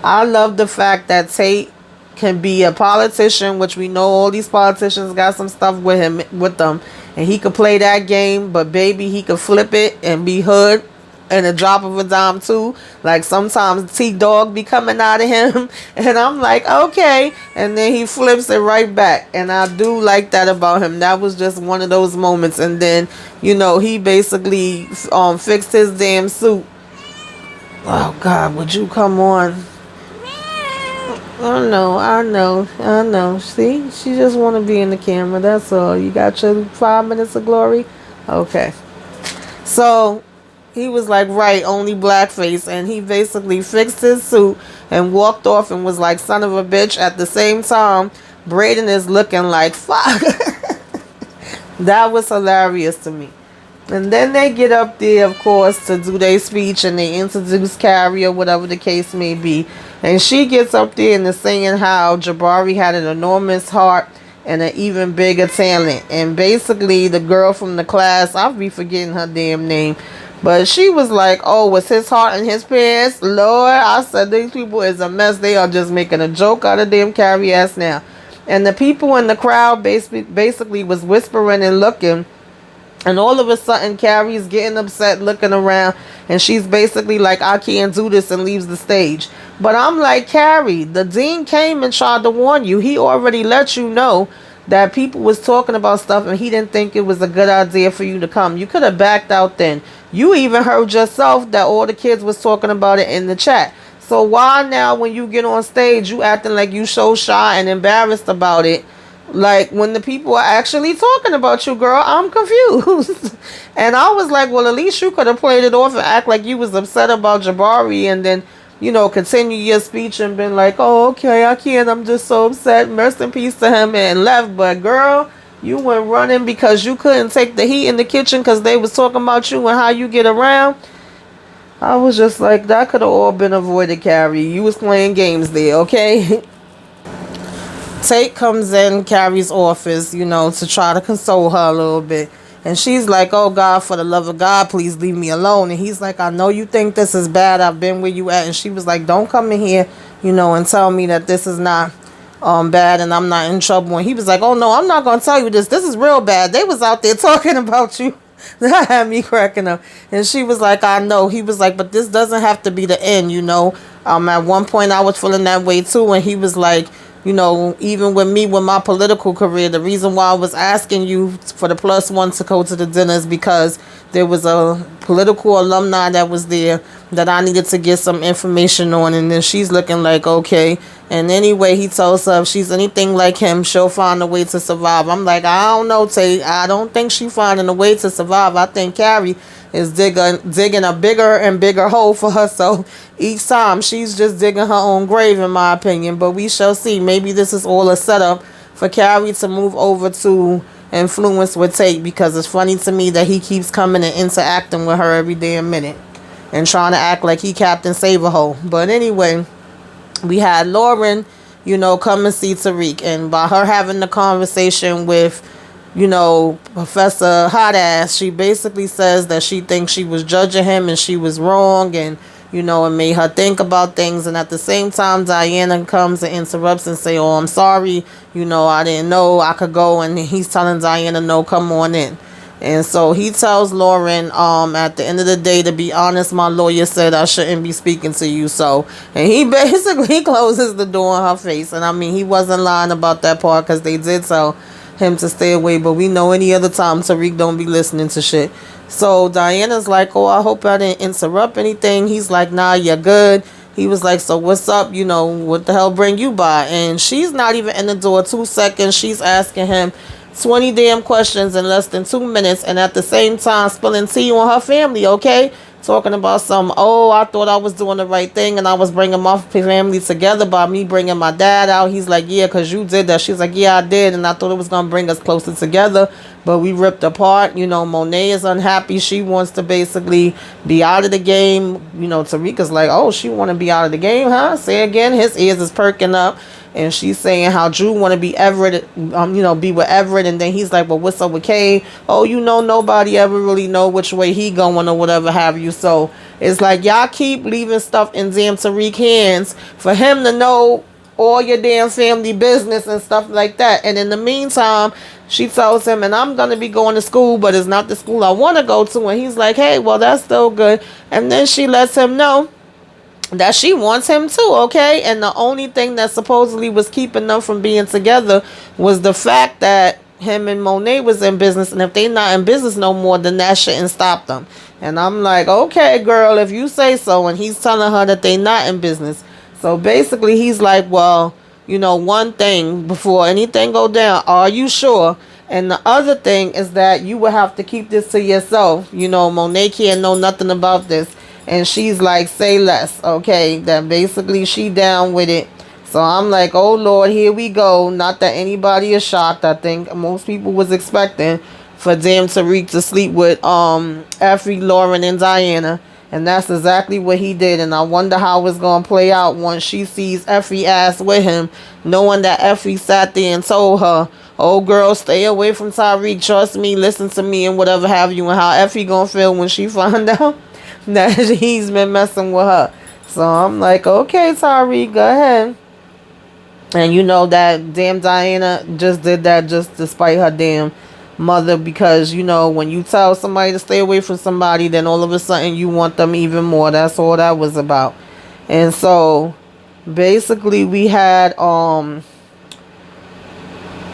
I love the fact that Tate can be a politician, which we know all these politicians got some stuff with them. And he could play that game, but baby, he could flip it and be hood. And a drop of a dime too. Like sometimes T-Dog be coming out of him. And I'm like, okay. And then he flips it right back. And I do like that about him. That was just one of those moments. And then, he basically fixed his damn suit. Oh, God, would you come on? I know. See, she just want to be in the camera. That's all. You got your 5 minutes of glory. Okay. So he was like, right, only blackface, and he basically fixed his suit and walked off and was like, son of a bitch. At the same time, Braden is looking like fuck. That was hilarious to me. And then they get up there, of course, to do their speech, and they introduce Carrie or whatever the case may be. And she gets up there and is saying how Jabari had an enormous heart and an even bigger talent. And basically, the girl from the class, I'll be forgetting her damn name, but she was like, oh, was his heart in his pants? Lord, I said, these people is a mess. They are just making a joke out of damn Carrie ass now. And the people in the crowd basically was whispering and looking. And all of a sudden, Carrie's getting upset, looking around, and she's basically like, I can't do this, and leaves the stage. But I'm like, Carrie, the dean came and tried to warn you. He already let you know that people was talking about stuff, and he didn't think it was a good idea for you to come. You could have backed out then. You even heard yourself that all the kids was talking about it in the chat. So why now when you get on stage, you acting like you so shy and embarrassed about it? Like, when the people are actually talking about you, girl, I'm confused. And I was like, well, at least you could have played it off and act like you was upset about Jabari, and then, continue your speech and been like, oh, okay, I can't, I'm just so upset, rest in peace to him, and left. But girl, you went running because you couldn't take the heat in the kitchen because they was talking about you and how you get around. I was just like, that could have all been avoided, Carrie. You was playing games there, okay? Tate comes in Carrie's office, to try to console her a little bit. And she's like, oh, God, for the love of God, please leave me alone. And he's like, I know you think this is bad. I've been where you at. And she was like, don't come in here, and tell me that this is not bad and I'm not in trouble. And he was like, oh, no, I'm not going to tell you this. This is real bad. They was out there talking about you. That had me cracking up. And she was like, I know. He was like, but this doesn't have to be the end, At one point, I was feeling that way, too. And he was like, even with me, with my political career, the reason why I was asking you for the +1 to go to the dinner is because there was a political alumni that was there that I needed to get some information on. And then she's looking like, okay. And anyway, he tells her if she's anything like him, she'll find a way to survive. I'm like, I don't know, Tate. I don't think she's finding a way to survive. I think Carrie is digging a bigger and bigger hole for herself each time. She's just digging her own grave, in my opinion. But we shall see. Maybe this is all a setup for Carrie to move over to influence with Tate, because it's funny to me that he keeps coming and interacting with her every damn minute and trying to act like he Captain Save-A-Hole. But anyway, we had Lauren, come and see Tariq. And by her having the conversation with Professor Hot Ass, she basically says that she thinks she was judging him and she was wrong, and it made her think about things. And at the same time, Diana comes and interrupts and say, oh, I'm sorry, I didn't know I could go. And he's telling Diana, no, come on in. And so he tells Lauren, at the end of the day, to be honest, my lawyer said I shouldn't be speaking to you. So, and he basically closes the door in her face. And I mean, he wasn't lying about that part, because they did tell him to stay away, but we know any other time Tariq don't be listening to shit. So Diana's like, oh, I hope I didn't interrupt anything. He's like, nah, you're good. He was like, so what's up? What the hell bring you by? And she's not even in the door 2 seconds. She's asking him 20 damn questions in less than 2 minutes, and at the same time spilling tea on her family, okay? Talking about oh, I thought I was doing the right thing and I was bringing my family together by me bringing my dad out. He's like, yeah, because you did that. She's like, yeah, I did, and I thought it was going to bring us closer together, but we ripped apart. Monet is unhappy. She wants to basically be out of the game. Tarika's like, oh, she want to be out of the game, huh? Say again. His ears is perking up. And she's saying how Drew want to be Everett, be with Everett. And then he's like, well, what's up with Kay? Oh, nobody ever really know which way he going or whatever have you. So it's like, y'all keep leaving stuff in damn Tariq hands for him to know all your damn family business and stuff like that. And in the meantime, she tells him, and I'm going to be going to school, but it's not the school I want to go to. And he's like, hey, well, that's still good. And then she lets him know that she wants him too, okay? And the only thing that supposedly was keeping them from being together was the fact that him and Monet was in business, and if they not in business no more, then that shouldn't stop them. And I'm like, okay, girl, if you say so. And he's telling her that they not in business. So basically, he's like, well, one thing before anything go down, are you sure? And the other thing is that you will have to keep this to yourself. Monet can't know nothing about this. And she's like, say less, okay? That basically she down with it. So I'm like, oh Lord, here we go. Not that anybody is shocked. I think most people was expecting for damn Tariq to sleep with Effie, Lauren, and Diana. And that's exactly what he did. And I wonder how it's going to play out once she sees Effie ass with him, knowing that Effie sat there and told her, oh, girl, stay away from Tyreek. Trust me, listen to me, and whatever have you. And how Effie going to feel when she find out that he's been messing with her. So I'm like, okay, Tyreek, go ahead. And that damn Diana just did that just despite her damn mother, because when you tell somebody to stay away from somebody, then all of a sudden you want them even more. That's all that was about. And so basically we had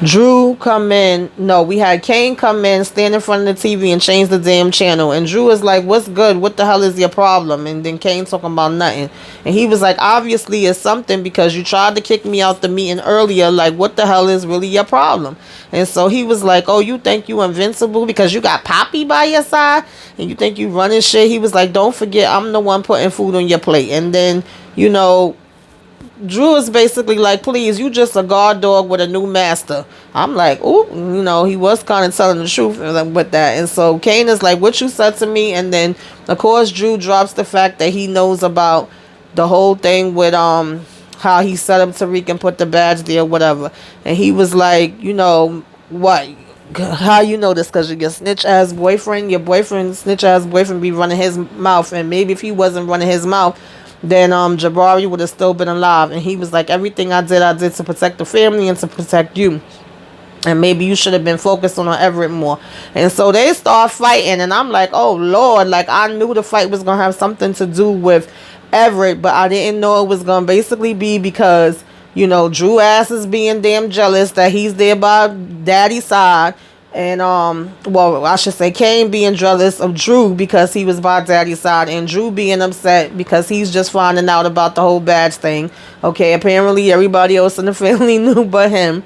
Drew come in. No, we had Kane come in, stand in front of the TV and change the damn channel. And Drew is like, what's good? What the hell is your problem? And then Kane talking about nothing. And he was like, obviously it's something, because you tried to kick me out the meeting earlier. Like, what the hell is really your problem? And so he was like, oh, you think you invincible because you got Poppy by your side? And you think you running shit? He was like, don't forget, I'm the one putting food on your plate. And then, Drew is basically like, please, you just a guard dog with a new master. I'm like, ooh, he was kind of telling the truth with that. And so Kane is like, what you said to me? And then, of course, Drew drops the fact that he knows about the whole thing with how he set up Tariq and put the badge there, whatever. And he was like, what? How you know this? Because your snitch ass boyfriend, snitch ass boyfriend be running his mouth. And maybe if he wasn't running his mouth, then Jabari would have still been alive. And he was like, everything I did to protect the family and to protect you. And maybe you should have been focused on Everett more. And so they start fighting. And I'm like, oh, Lord. Like, I knew the fight was going to have something to do with Everett. But I didn't know it was going to basically be because, Drew ass is being damn jealous that he's there by daddy's side. And well, I should say Kane being jealous of Drew because he was by daddy's side, and Drew being upset because he's just finding out about the whole badge thing. Okay, apparently everybody else in the family knew but him.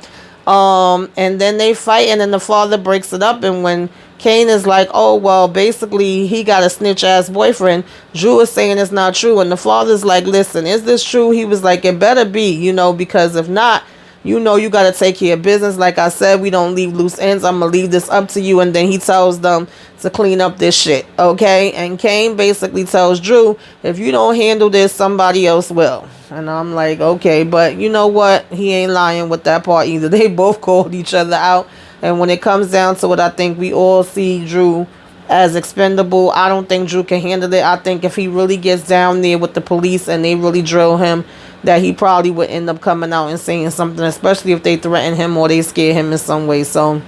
And then they fight, and then the father breaks it up. And when Kane is like, oh, well, basically he got a snitch ass boyfriend, Drew is saying it's not true. And the father's like, listen, is this true? He was like, it better be, because if not, you got to take care of business. Like I said, we don't leave loose ends. I'm going to leave this up to you. And then he tells them to clean up this shit. Okay. And Kane basically tells Drew, if you don't handle this, somebody else will. And I'm like, okay. But you know what? He ain't lying with that part either. They both called each other out. And when it comes down to it, I think we all see Drew as expendable. I don't think Drew can handle it. I think if he really gets down there with the police and they really drill him, that he probably would end up coming out and saying something, especially if they threaten him or they scare him in some way. So,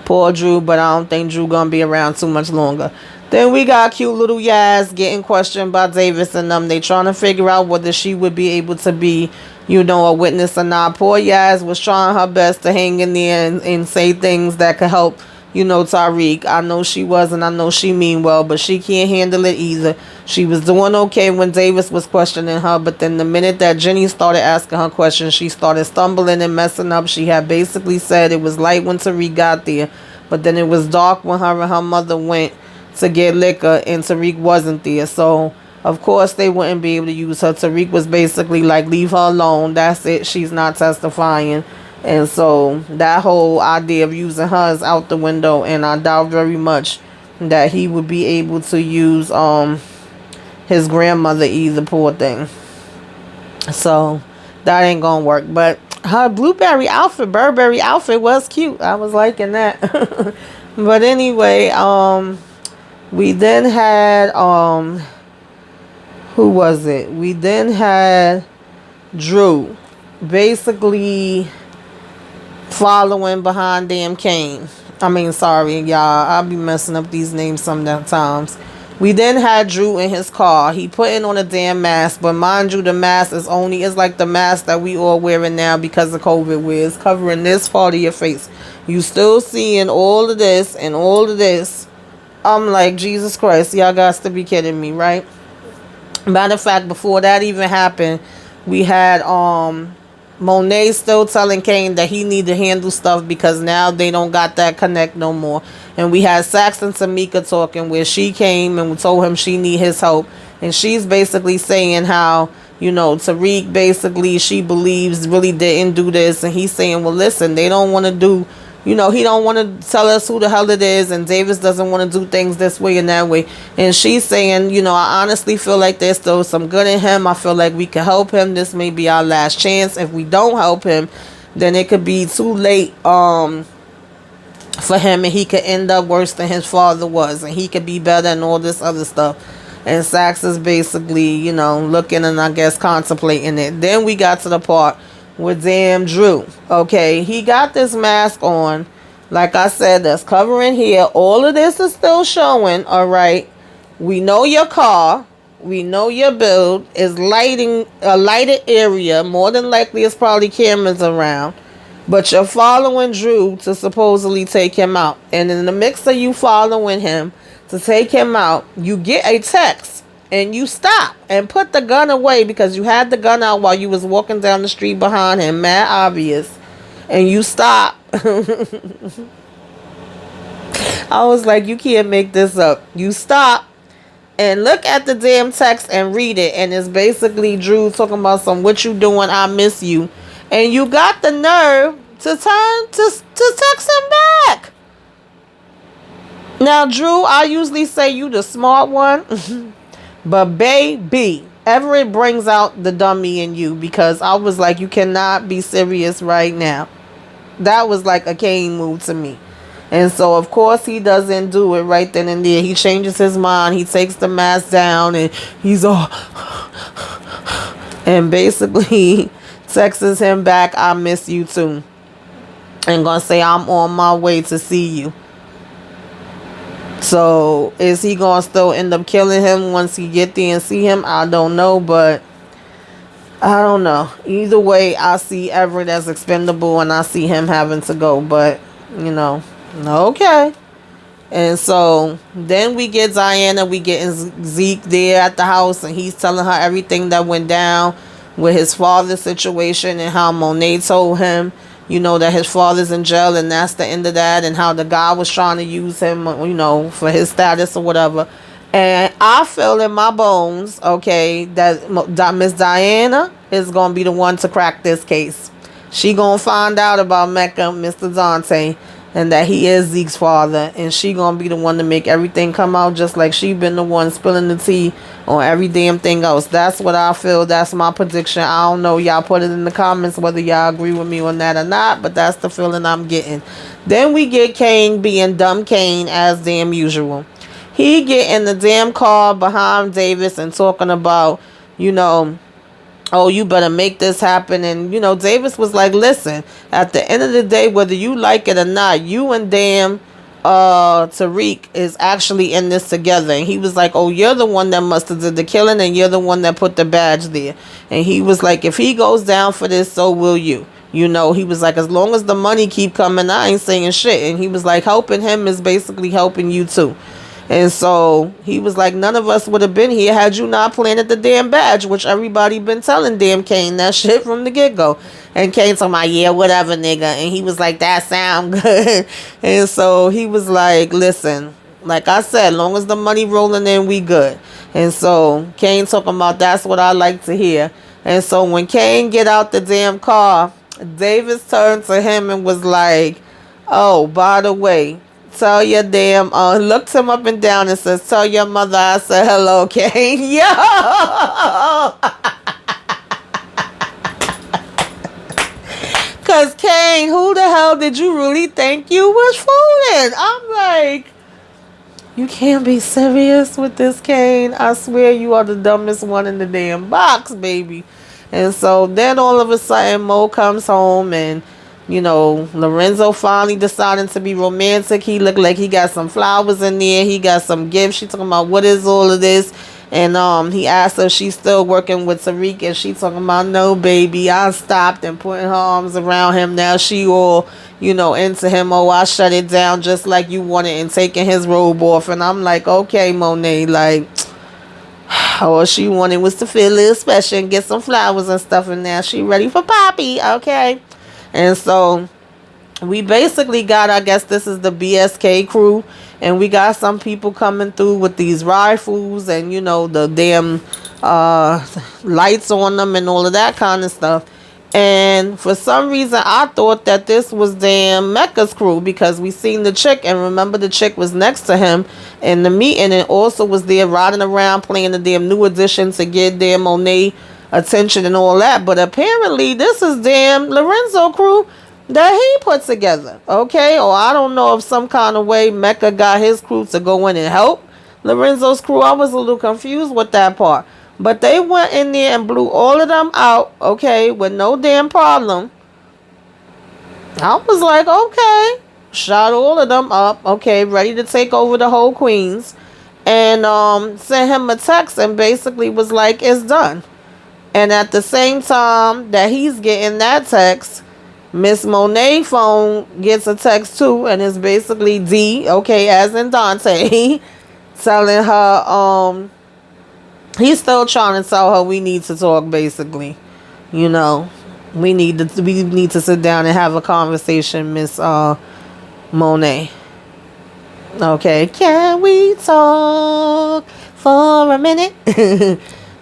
poor Drew, but I don't think Drew gonna be around too much longer. Then we got cute little Yaz getting questioned by Davis and them. They trying to figure out whether she would be able to be, a witness or not. Poor Yaz was trying her best to hang in there and say things that could help, Tyreek. I know she was, and I know she mean well, but she can't handle it either. She was doing okay when Davis was questioning her, but then the minute that Jenny started asking her questions, she started stumbling and messing up. She had basically said it was light when Tariq got there, but then it was dark when her and her mother went to get liquor, and Tariq wasn't there. So, of course, they wouldn't be able to use her. Tariq was basically like, leave her alone. That's it. She's not testifying. And so that whole idea of using her is out the window, and I doubt very much that he would be able to use his grandmother either, poor thing. So that ain't gonna work. But her Burberry outfit was cute. I was liking that. But anyway, we then had who was it? We then had Drew basically following behind damn Kane. I mean, sorry, y'all. I'll be messing up these names sometimes. We then had Drew in his car. He putting on a damn mask, but mind you, the mask is like the mask that we all wearing now because of COVID, where it's covering this part of your face. You still seeing all of this and all of this. I'm like, Jesus Christ, y'all got to be kidding me, right? Matter of fact, before that even happened, We had Monet still telling Kane that he need to handle stuff because now they don't got that connect no more. And we had Sax and Tamika talking where she came and told him she need his help. And she's basically saying how, Tariq basically she believes really didn't do this. And he's saying, well, listen, they don't want to do, he don't want to tell us who the hell it is. And Davis doesn't want to do things this way and that way. And she's saying, I honestly feel like there's still some good in him. I feel like we can help him. This may be our last chance. If we don't help him, then it could be too late for him, and he could end up worse than his father was, and he could be better and all this other stuff. And Sax is basically, looking and I guess contemplating it. Then we got to the part with damn Drew. Okay, he got this mask on. Like I said, that's covering here. All of this is still showing, all right? We know your car. We know your build is lighting a lighted area. More than likely, it's probably cameras around. But you're following Drew to supposedly take him out. And in the mix of you following him to take him out, you get a text and you stop and put the gun away because you had the gun out while you was walking down the street behind him, mad obvious. And you stop. I was like, you can't make this up. You stop and look at the damn text and read it. And it's basically Drew talking about some, what you doing? I miss you. And you got the nerve to turn to text him back. Now, Drew, I usually say you the smart one. But baby, Everett brings out the dummy in you because I was like, you cannot be serious right now. That was like a Kane move to me. And so, of course, he doesn't do it right then and there. He changes his mind. He takes the mask down and he's all... And basically... texts him back, I miss you too. And gonna say, I'm on my way to see you. So, is he gonna still end up killing him once he get there and see him? I don't know, but I don't know. Either way, I see Everett as expendable and I see him having to go. But, okay. And so, then we get Diana, we getting Zeke there at the house and he's telling her everything that went down with his father's situation and how Monet told him, that his father's in jail and that's the end of that, and how the guy was trying to use him, for his status or whatever. And I feel in my bones, okay, that Miss Diana is going to be the one to crack this case. She going to find out about Mecca, Mr. Dante, and that he is Zeke's father, and she gonna be the one to make everything come out, just like she been the one spilling the tea on every damn thing else. That's what I feel. That's my prediction. I don't know. Y'all put it in the comments whether y'all agree with me on that or not, but that's the feeling I'm getting. Then we get Kane being dumb Kane as damn usual. He get in the damn car behind Davis and talking about, oh, you better make this happen. And, Davis was like, listen, at the end of the day, whether you like it or not, you and damn Tariq is actually in this together. And he was like, oh, you're the one that must have did the killing and you're the one that put the badge there. And he was like, if he goes down for this, so will you. He was like, as long as the money keep coming, I ain't saying shit. And he was like, helping him is basically helping you too. And so he was like, none of us would have been here had you not planted the damn badge, which everybody been telling damn Kane that shit from the get-go. And Kane talking about, yeah, whatever, nigga. And he was like, that sound good. And so he was like, listen, like I said, long as the money rolling in, we good. And so Kane talking about, that's what I like to hear. And so when Kane get out the damn car, Davis turned to him and was like, oh, by the way, tell your damn, looked him up and down and says, tell your mother I said hello, Kane. Yo! Because Kane, who the hell did you really think you was fooling? I'm like, you can't be serious with this, Kane. I swear you are the dumbest one in the damn box, baby. And so then all of a sudden Mo comes home and Lorenzo finally deciding to be romantic. He looked like he got some flowers in there. He got some gifts. She talking about, what is all of this? And he asked her if she's still working with Tariq. And she talking about, no, baby. I stopped and putting her arms around him. Now she all, into him. Oh, I shut it down just like you wanted and taking his robe off. And I'm like, okay, Monet, like... All she wanted was to feel a little special and get some flowers and stuff in there. She ready for Poppy, okay? And so we basically got, I guess this is the BSK crew, and we got some people coming through with these rifles and, you know, the damn lights on them and all of that kind of stuff. And for some reason, I thought that this was damn Mecca's crew, because we seen the chick, and remember the chick was next to him in the meeting and also was there riding around playing the damn New Edition to get damn Monet attention and all that. But apparently this is damn Lorenzo crew that he put together, okay? Or I don't know if some kind of way Mecca got his crew to go in and help Lorenzo's crew. I was a little confused with that part. But they went in there and blew all of them out, okay, with no damn problem. I was like, okay. Shot all of them up, okay, ready to take over the whole Queens. And sent him a text and basically was like, it's done. And at the same time that he's getting that text, Miss Monet's phone gets a text too, and it's basically D, okay, as in Dante, telling her, he's still trying to tell her we need to talk, basically. You know, we need to sit down and have a conversation, Miss Monet. Okay, can we talk for a minute?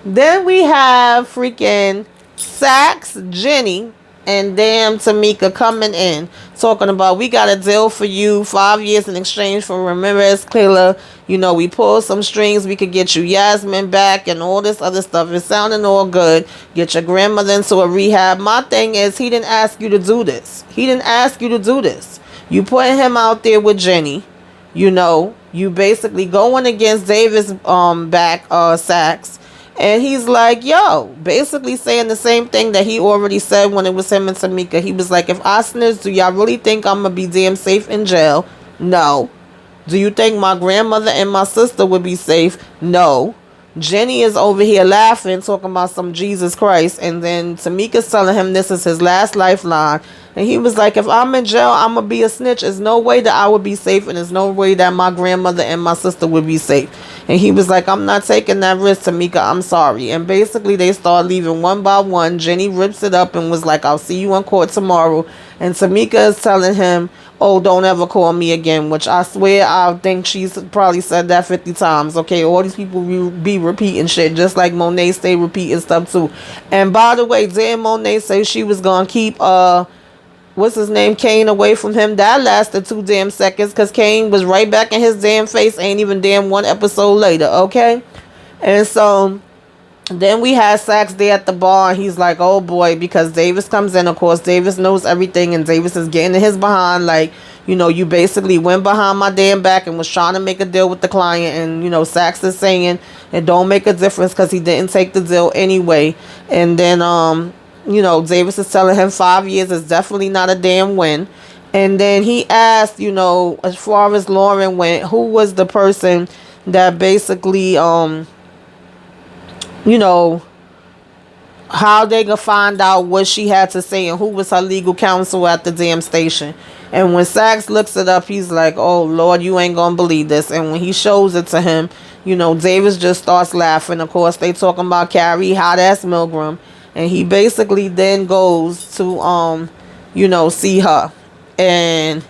Then we have freaking Sax, Jenny, and damn Tamika coming in, talking about, we got a deal for you, 5 years in exchange for Ramirez, Clayla. You know, we pulled some strings, we could get you Yasmin back and all this other stuff. It's sounding all good. Get your grandmother into a rehab. My thing is, he didn't ask you to do this. He didn't ask you to do this. You put him out there with Jenny. You know, you basically going against Davis back Sax. And he's like, yo, basically saying the same thing that he already said when it was him and Tamika. He was like, if I snitch, do y'all really think I'm going to be damn safe in jail? No. Do you think my grandmother and my sister would be safe? No. Jenny is over here laughing, talking about some Jesus Christ. And then Tamika's telling him this is his last lifeline. And he was like, if I'm in jail, I'm going to be a snitch. There's no way that I would be safe. And there's no way that my grandmother and my sister would be safe. And he was like, I'm not taking that risk, Tamika. I'm sorry. And basically they start leaving one by one. Jenny rips it up and was like, I'll see you in court tomorrow. And Tamika is telling him, oh, don't ever call me again, which I swear I think she's probably said that 50 times. Okay, all these people be repeating shit, just like Monet stay repeating stuff too. And by the way, didn't Monet say she was gonna keep what's his name, Kane, away from him? That lasted 2 damn seconds, because Kane was right back in his damn face, ain't even damn 1 episode later, okay? And so then we had Sax there at the bar, and he's like, oh boy, because Davis comes in. Of course, Davis knows everything, and Davis is getting in his behind, like, you know, you basically went behind my damn back and was trying to make a deal with the client. And, you know, Sax is saying it don't make a difference because he didn't take the deal anyway. And then, you know, Davis is telling him 5 years is definitely not a damn win. And then he asked, you know, as far as Lauren went, who was the person that basically, you know, how they gonna find out what she had to say and who was her legal counsel at the damn station. And when Sax looks it up, he's like, oh Lord, you ain't gonna believe this. And when he shows it to him, you know, Davis just starts laughing. Of course, they talking about Carrie, hot ass Milgram. And he basically then goes to, you know, see her. And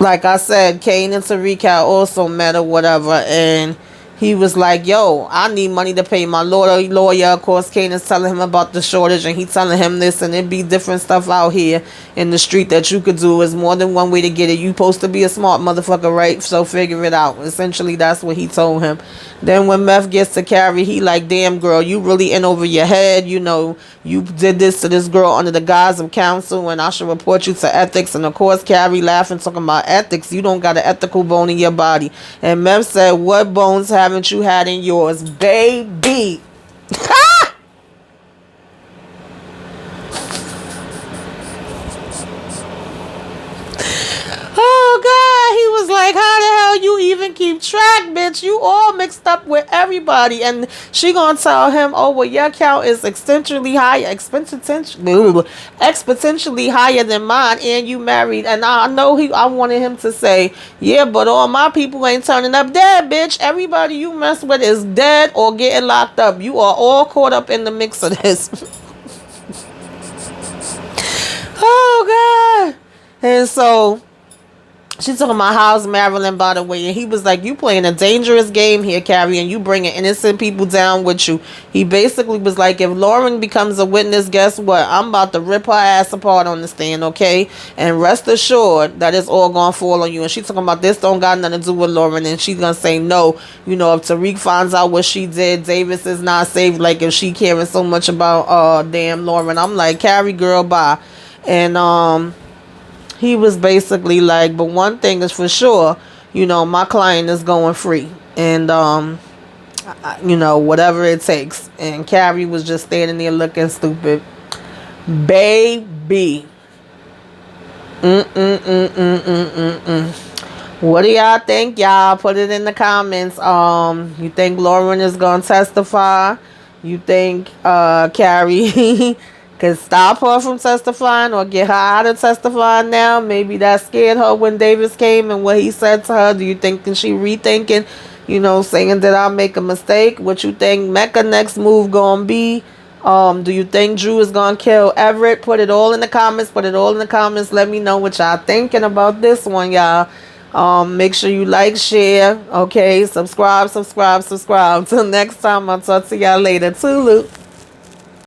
like I said, Kane and Tariq also met or whatever. And he was like, yo, I need money to pay my lawyer. Of course, Kane is telling him about the shortage, and he telling him this, and it be different stuff out here in the street that you could do. Is more than one way to get it. You supposed to be a smart motherfucker, right? So figure it out. Essentially, that's what he told him. Then when Meth gets to Carrie, he like, damn girl, you really in over your head. You know, you did this to this girl under the guise of counsel, and I should report you to ethics. And of course, Carrie laughing, talking about ethics. You don't got an ethical bone in your body. And Meth said, what bones haven't you had in yours, baby? Oh God, he was like, how the hell you even even keep track, bitch. You all mixed up with everybody. And she gonna tell him, oh, well, your account is exponentially higher than mine, and you married. And I know I wanted him to say, yeah, but all my people ain't turning up dead, bitch. Everybody you mess with is dead or getting locked up. You are all caught up in the mix of this. Oh, God. And so she talking about how's Maryland, by the way, and he was like, you playing a dangerous game here, Carrie, and you bringing innocent people down with you. He basically was like, if Lauren becomes a witness, guess what? I'm about to rip her ass apart on the stand, okay? And rest assured that it's all gonna fall on you. And she talking about this don't got nothing to do with Lauren, and she's gonna say no. You know, if Tariq finds out what she did, Davis is not safe. Like, if she caring so much about damn Lauren. I'm like, Carrie, girl, bye. And he was basically like, but one thing is for sure, you know, my client is going free. And, you know, whatever it takes. And Carrie was just standing there looking stupid. Baby. What do y'all think, y'all? Put it in the comments. You think Lauren is going to testify? You think Carrie can stop her from testifying or get her out of testifying now? Maybe that scared her when Davis came and what he said to her. Do you think that she rethinking, you know, saying that I make a mistake? What you think Mecca next move gonna be? Do you think Drew is gonna kill Everett? Put it all in the comments. Let me know what y'all thinking about this one, y'all. Make sure you like, share, okay, subscribe. Till next time, I'll talk to y'all later. Toodaloo.